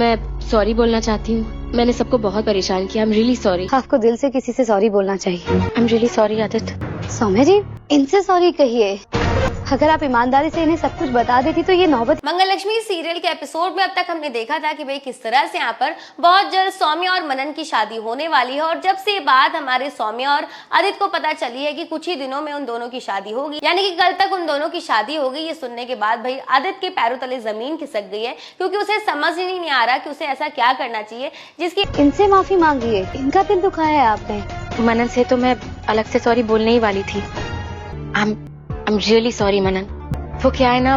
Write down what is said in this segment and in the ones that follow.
मैं सॉरी बोलना चाहती हूँ। मैंने सबको बहुत परेशान किया। I am really sorry. आपको दिल से किसी से सॉरी बोलना चाहिए। I am really sorry Aditya. Saumya ji, इनसे सॉरी कहिए। अगर आप ईमानदारी से इन्हें सब कुछ बता देती तो ये नौबत। मंगल लक्ष्मी सीरियल के एपिसोड में अब तक हमने देखा था कि भाई किस तरह से यहाँ पर बहुत जल्द सौम्या और मनन की शादी होने वाली है, और जब से ये बात हमारे सौम्या और आदित्य को पता चली है कि कुछ ही दिनों में उन दोनों की शादी होगी, यानी कि कल तक उन दोनों की शादी होगी, ये सुनने के बाद भाई आदित्य के पैरों तले जमीन खिसक गई है, क्योंकि उसे समझ ही नहीं आ रहा कि उसे ऐसा क्या करना चाहिए जिसकी। इनसे माफी मांगिए, इनका दिल दुखाया है आपने। मनन से तो मैं अलग से सॉरी बोलने ही वाली थी। आई एम रियली सॉरी मनन। वो क्या है ना,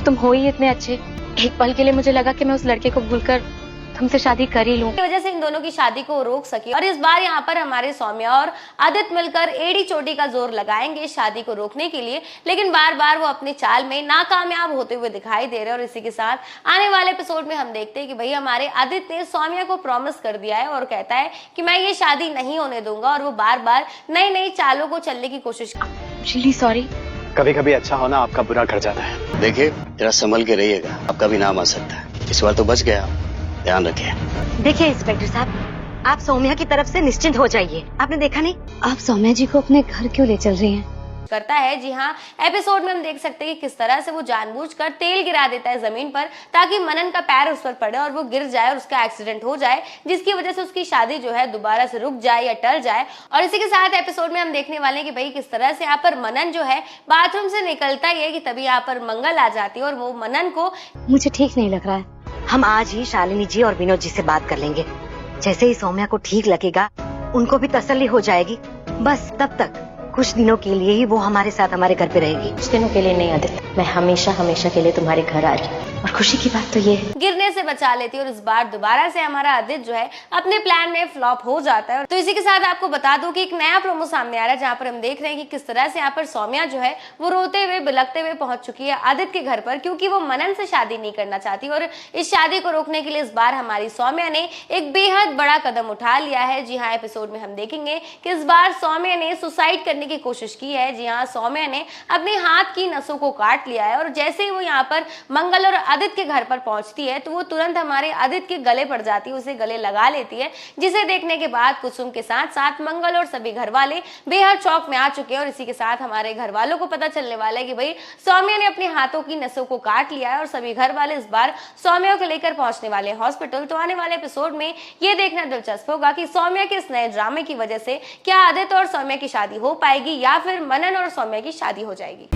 तुम हो ही इतने अच्छे, एक पल के लिए मुझे लगा कि मैं उस लड़के को भूलकर तुमसे शादी कर ही लूं। की वजह से इन दोनों की शादी को रोक सकी, और इस बार यहाँ पर हमारे सौम्या और आदित्य मिलकर एड़ी चोटी का जोर लगाएंगे शादी को रोकने के लिए, लेकिन बार बार वो अपने चाल में नाकामयाब होते हुए दिखाई दे रहे हैं। और इसी के साथ आने वाले एपिसोड में हम देखते हैं कि भाई हमारे आदित्य ने सौम्या को प्रॉमिस कर दिया है और कहता है कि मैं ये शादी नहीं होने दूंगा, और वो बार बार नई नई चालों को चलने की कोशिश। Really sorry. कभी कभी अच्छा होना आपका बुरा कर जाता है। देखिए जरा संभल के रहिएगा, आपका भी नाम आ सकता है। इस बार तो बच गया, ध्यान रखिए। देखिए इंस्पेक्टर साहब, आप सौम्या की तरफ से निश्चिंत हो जाइए। आपने देखा नहीं, आप सौम्या जी को अपने घर क्यों ले चल रही हैं? करता है। जी हाँ, एपिसोड में हम देख सकते हैं कि किस तरह से वो जानबूझकर तेल गिरा देता है जमीन पर, ताकि मनन का पैर उस पर पड़े और वो गिर जाए और उसका एक्सीडेंट हो जाए, जिसकी वजह से उसकी शादी जो है दोबारा से रुक जाए या टल जाए। और इसी के साथ एपिसोड में हम देखने वाले हैं कि भाई किस तरह से यहाँ पर मनन जो है बाथरूम से निकलता ही है कि तभी यहाँ पर मंगल आ जाती है, और वो मनन को। मुझे ठीक नहीं लग रहा है। हम आज ही शालिनी जी और विनोद जी से बात कर लेंगे। जैसे ही सौम्या को ठीक लगेगा, उनको भी तसल्ली हो जाएगी। बस तब तक कुछ दिनों के लिए ही वो हमारे साथ हमारे घर पे रहेगी। कुछ दिनों के लिए नहीं आदित्य, मैं हमेशा हमेशा के लिए तुम्हारे घर आ रही हूँ। और खुशी की बात तो ये है, गिरने से बचा लेती है, और इस बार दोबारा से हमारा आदित्य जो है अपने प्लान में फ्लॉप हो जाता है। तो इसी के साथ आपको बता दूं कि एक नया प्रोमो सामने आ रहा है, जहाँ पर हम देख रहे हैं कि किस तरह से यहाँ पर सौम्या जो है वो रोते हुए बिलखते हुए पहुंच चुकी है आदित्य के घर पर, क्योंकि वो मनन से शादी नहीं करना चाहती। और इस शादी को रोकने के लिए इस बार हमारी सौम्या ने एक बेहद बड़ा कदम उठा लिया है। जी हाँ, एपिसोड में हम देखेंगे कि इस बार सौम्या ने सुसाइड करने की कोशिश की है। जी हाँ, सौम्या ने अपने हाथ की नसों को काट लिया है, और जैसे ही वो यहाँ पर मंगल और आदित्य के घर पर पहुंचती है तो वो तुरंत हमारे आदित्य के गले पड़ जाती है, उसे गले लगा लेती है, जिसे देखने के बाद कुसुम के साथ साथ मंगल और सभी घर वाले बेहद शौक में आ चुके हैं। और इसी के साथ हमारे घर वालों को पता चलने वाला है कि भाई सौम्या ने अपने हाथों की नसों को काट लिया है, और सभी घर वाले इस बार सौम्या को लेकर पहुंचने वाले हैं हॉस्पिटल। तो आने वाले एपिसोड में ये देखना दिलचस्प होगा कि सौम्या के इस नए ड्रामे की वजह से क्या आदित्य और सौम्या की शादी हो पाएगी, या फिर मनन और सौम्या की शादी हो जाएगी।